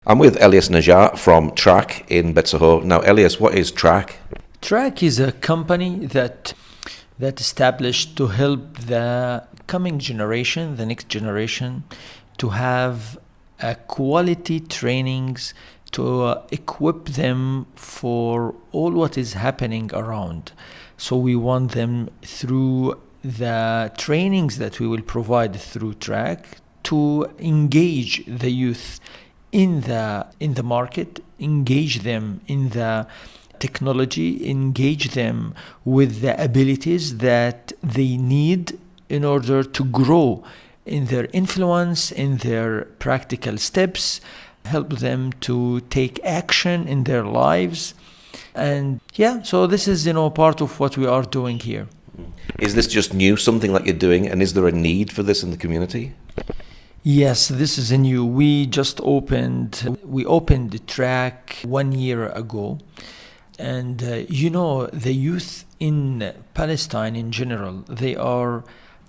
I'm with Elias Najjar from Track in Bethlehem. Now, Elias, what is Track? Track is a company that established to help the coming generation, the next generation, to have quality trainings to equip them for all what is happening around. So we want them through the trainings that we will provide through Track to engage the youth in the market, engage them in the technology, engage them with the abilities that they need in order to grow in their influence, in their practical steps, help them to take action in their lives. And so this is, part of what we are doing here. Is this just new, something that you're doing, and is there a need for this in the community? Yes, this is a new. We opened the Track 1 year ago. And the youth in Palestine in general, they are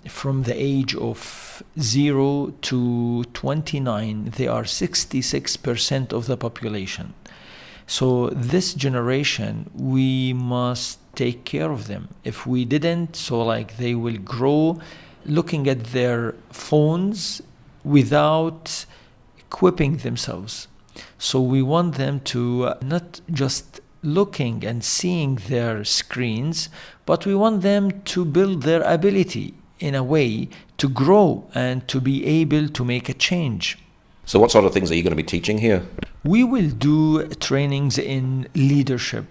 from the age of 0 to 29, they are 66% of the population. So this generation, we must take care of them. If we didn't, they will grow looking at their phones without equipping themselves. So we want them to not just looking and seeing their screens, but we want them to build their ability in a way to grow and to be able to make a change. So what sort of things are you going to be teaching here? We will do trainings in leadership.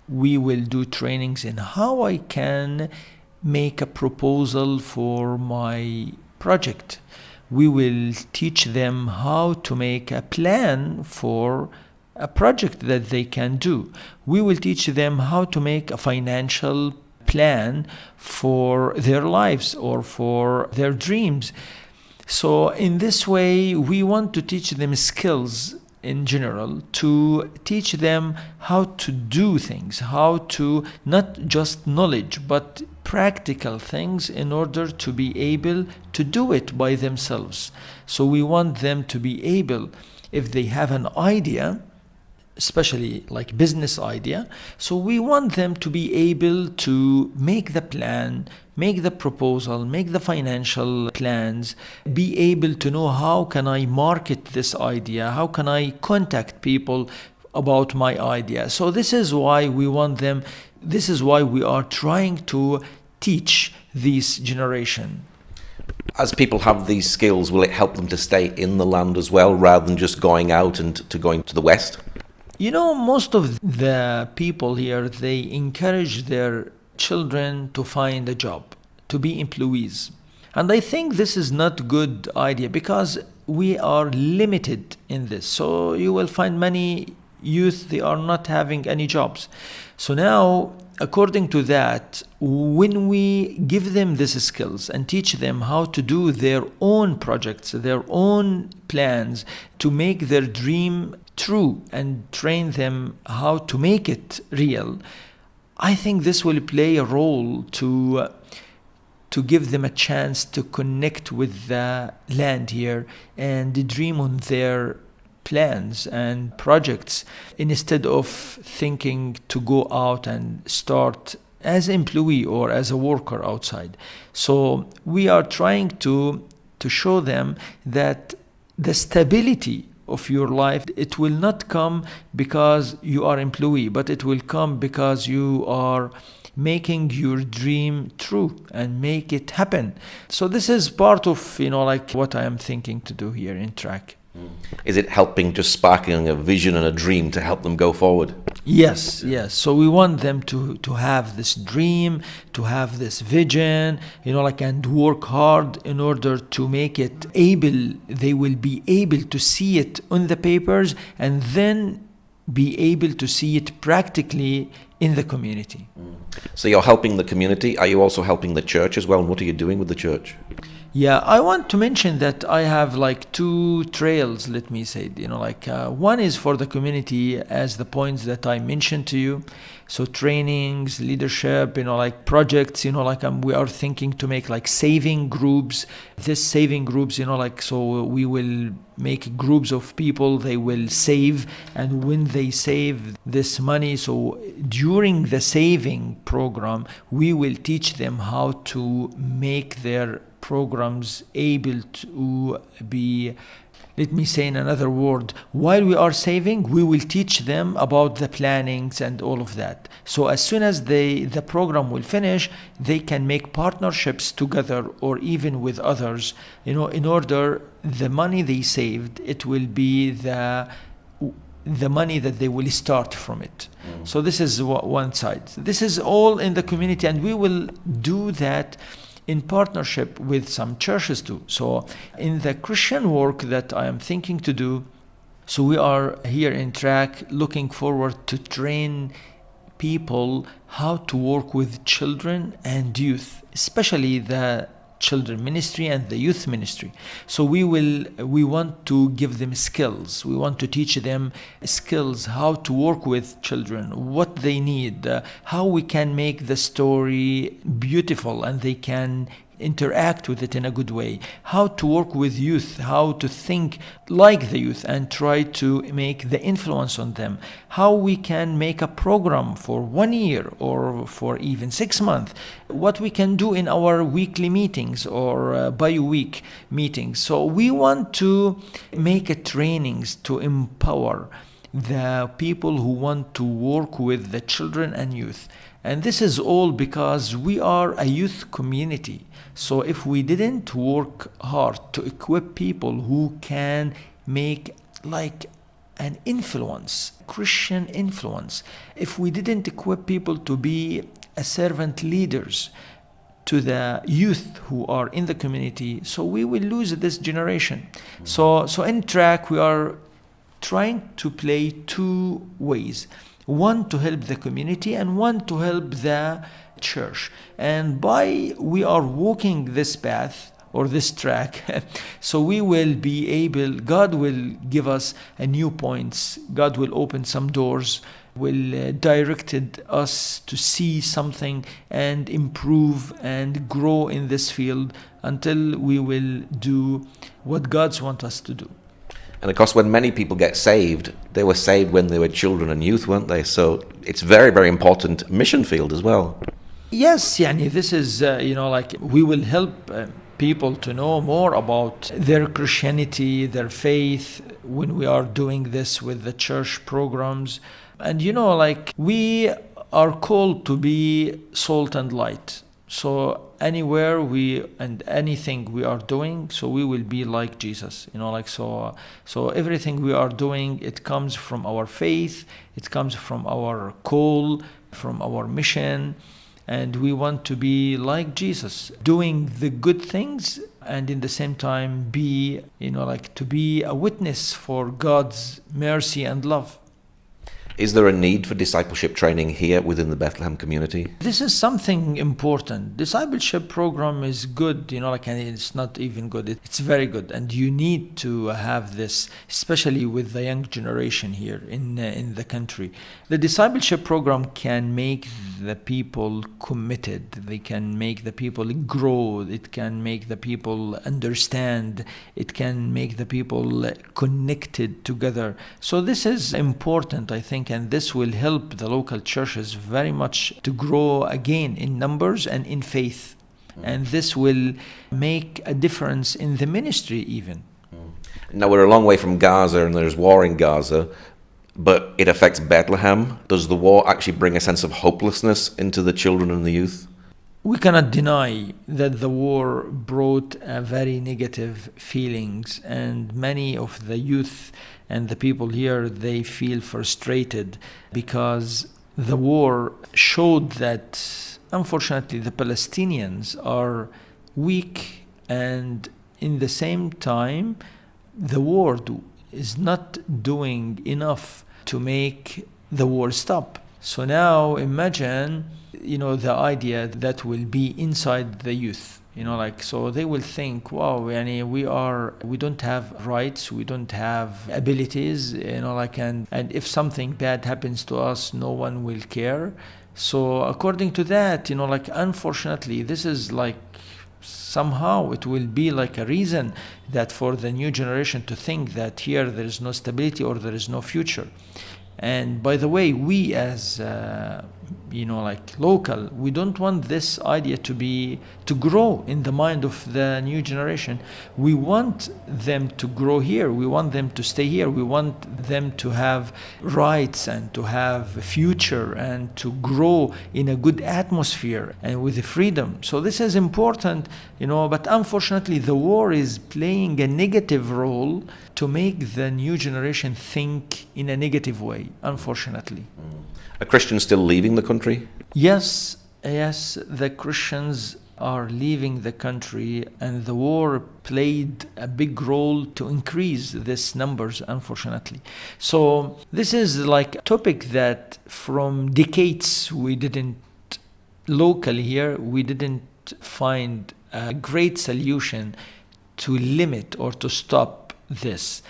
We will do trainings in how I can make a proposal for my project. We will teach them how to make a plan for a project that they can do. We will teach them how to make a financial plan for their lives or for their dreams. So in this way, we want to teach them skills in general, to teach them how to do things, how to not just knowledge, but practical things in order to be able to do it by themselves. So we want them to be able, if they have an idea, especially like business idea, so we want them to be able to make the plan, make the proposal, make the financial plans, be able to know how can I market this idea, how can I contact people about my idea. So this is why we want them, this is why we are trying to teach this generation. As people have these skills, will it help them to stay in the land as well, rather than just going out and to going to the West? Most of the people here, they encourage their children to find a job, to be employees. And I think this is not a good idea because we are limited in this. So you will find many youth, they are not having any jobs. So now, according to that, when we give them these skills and teach them how to do their own projects, their own plans, to make their dream true and train them how to make it real, I think this will play a role to give them a chance to connect with the land here and dream on their plans and projects instead of thinking to go out and start as an employee or as a worker outside. So we are trying to show them that the stability of your life, it will not come because you are employee, but it will come because you are making your dream true and make it happen. So this is part of what I am thinking to do here in Track. Is it helping, just sparking a vision and a dream to help them go forward? Yes. So we want them to have this dream, to have this vision, and work hard in order to make it able. They will be able to see it on the papers and then be able to see it practically in the community. So you're helping the community. Are you also helping the church as well? And what are you doing with the church? Yeah, I want to mention that I have like two trails, let me say, one is for the community as the points that I mentioned to you. So trainings, leadership, like projects, we are thinking to make like saving groups. This saving groups, so we will make groups of people, they will save. And when they save this money, so during the saving program, we will teach them how to make their programs able to be, let me say in another word, while we are saving, we will teach them about the plannings and all of that. So as soon as the program will finish, they can make partnerships together or even with others, in order the money they saved, it will be the money that they will start from it. So this is one side. This is all in the community, and we will do that in partnership with some churches too. So in the Christian work that I am thinking to do, so we are here in Track looking forward to train people how to work with children and youth, especially the children ministry and the youth ministry. So we want to give them skills. We want to teach them skills, how to work with children, what they need, how we can make the story beautiful and they can interact with it in a good way, how to work with youth, how to think like the youth and try to make the influence on them, how we can make a program for 1 year or for even 6 months, what we can do in our weekly meetings or bi-week meetings. So we want to make a trainings to empower the people who want to work with the children and youth. And this is all because we are a youth community. So if we didn't work hard to equip people who can make like an influence, Christian influence, if we didn't equip people to be a servant leaders to the youth who are in the community, so we will lose this generation. So in Track, we are trying to play two ways. One to help the community and one to help the church. And by we are walking this path or this track, so we will be able, God will give us a new points. God will open some doors, will directed us to see something and improve and grow in this field until we will do what God wants us to do. And of course, when many people get saved, they were saved when they were children and youth, weren't they? So it's very, very important mission field as well. Yes, this is, we will help people to know more about their Christianity, their faith, when we are doing this with the church programs. And, we are called to be salt and light. So anywhere and anything we are doing, so we will be like Jesus, so everything we are doing, it comes from our faith, it comes from our call, from our mission, and we want to be like Jesus, doing the good things and in the same time be, to be a witness for God's mercy and love. Is there a need for discipleship training here within the Bethlehem community? This is something important. Discipleship program is good, and it's not even good. It's very good, and you need to have this, especially with the young generation here in the country. The discipleship program can make the people committed. They can make the people grow. It can make the people understand. It can make the people connected together. So this is important, I think. And this will help the local churches very much to grow again in numbers and in faith. And this will make a difference in the ministry even. Now, we're a long way from Gaza and there's war in Gaza, but it affects Bethlehem. Does the war actually bring a sense of hopelessness into the children and the youth? We cannot deny that the war brought very negative feelings, and many of the youth and the people here, they feel frustrated because the war showed that, unfortunately, the Palestinians are weak, and in the same time, the world is not doing enough to make the war stop. So now imagine, the idea that will be inside the youth. So they will think, wow, we don't have rights, we don't have abilities, and if something bad happens to us, no one will care. So according to that, unfortunately, this is somehow it will be like a reason that for the new generation to think that here there is no stability or there is no future. And by the way, we as local, we don't want this idea to grow in the mind of the new generation. We want them to grow here. We want them to stay here. We want them to have rights and to have a future and to grow in a good atmosphere and with freedom. So this is important, but unfortunately the war is playing a negative role to make the new generation think in a negative way, unfortunately. Are Christians still leaving the country? Yes, the Christians are leaving the country, and the war played a big role to increase these numbers, unfortunately. So this is like a topic that from decades locally here, we didn't find a great solution to limit or to stop this.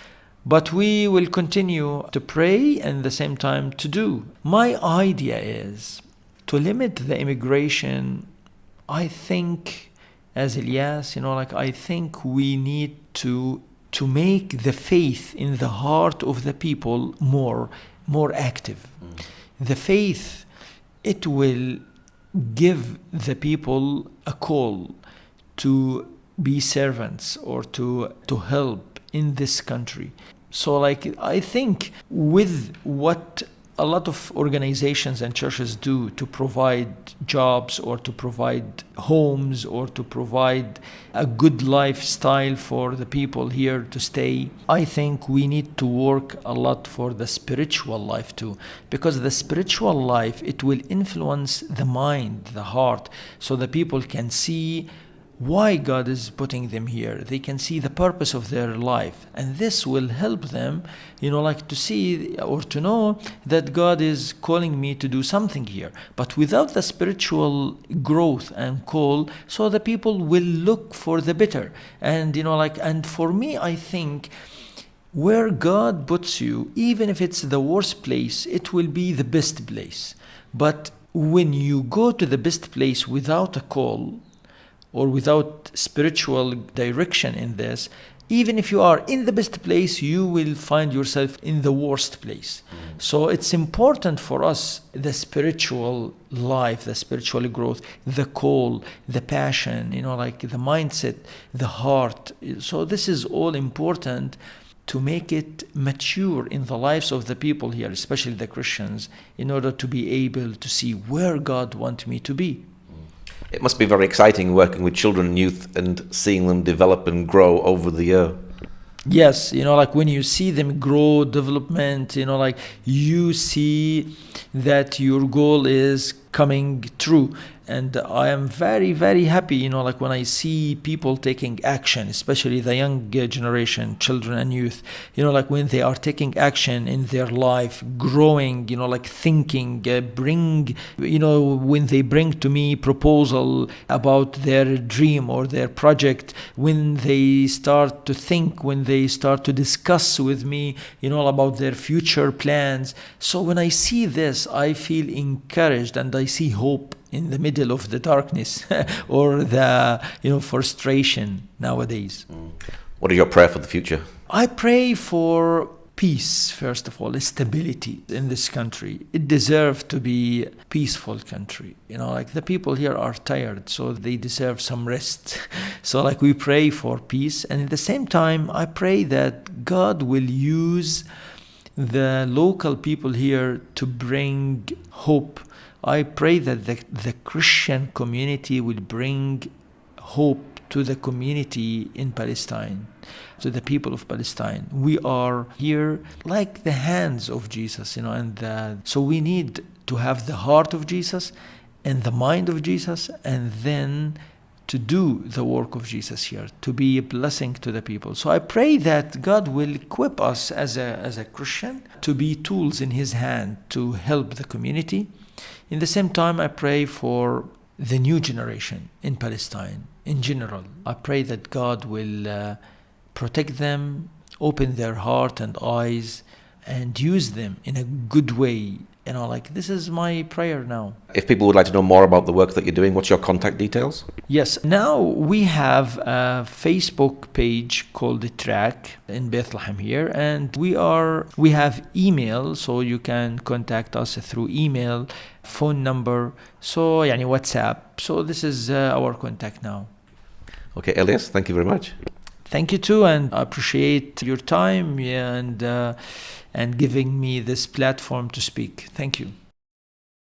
But we will continue to pray and at the same time to do. My idea is to limit the immigration. I think, as Elias, I think we need to make the faith in the heart of the people more active. The faith, it will give the people a call to be servants or to help in this country. So I think with what a lot of organizations and churches do to provide jobs or to provide homes or to provide a good lifestyle for the people here to stay, I think we need to work a lot for the spiritual life too, because the spiritual life, it will influence the mind, the heart, so the people can see why God is putting them here. They can see the purpose of their life, and this will help them, to see or to know that God is calling me to do something here. But without the spiritual growth and call, so the people will look for the better. And and for me, I think where God puts you, even if it's the worst place, it will be the best place. But when you go to the best place without a call, or without spiritual direction in this, even if you are in the best place, you will find yourself in the worst place. So it's important for us, the spiritual life, the spiritual growth, the call, the passion, the mindset, the heart. So this is all important to make it mature in the lives of the people here, especially the Christians, in order to be able to see where God wants me to be. It must be very exciting working with children and youth and seeing them develop and grow over the year. Yes, when you see them grow, development, you see that your goal is coming true. And I am very, very happy, when I see people taking action, especially the young generation, children and youth, when they are taking action in their life, growing, thinking, when they bring to me proposal about their dream or their project, when they start to think, when they start to discuss with me, about their future plans. So when I see this, I feel encouraged and I see hope in the middle of the darkness or the frustration nowadays. What is your prayer for the future? I pray for peace, first of all, stability in this country. It deserves to be a peaceful country. The people here are tired, so they deserve some rest. So we pray for peace, and at the same time I pray that God will use the local people here to bring hope. I pray that the Christian community will bring hope to the community in Palestine, to the people of Palestine. We are here like the hands of Jesus, so we need to have the heart of Jesus and the mind of Jesus, and then to do the work of Jesus here, to be a blessing to the people. So I pray that God will equip us as a Christian to be tools in His hand to help the community. In the same time, I pray for the new generation in Palestine in general. I pray that God will protect them, open their heart and eyes, and use them in a good way. This is my prayer now. If people would like to know more about the work that you're doing, what's your contact details? Yes, now we have a Facebook page called The Track in Bethlehem here, and we have email, so you can contact us through email, phone number, so WhatsApp. So this is our contact now. Okay, Elias, thank you very much. Thank you too, and I appreciate your time and giving me this platform to speak. Thank you.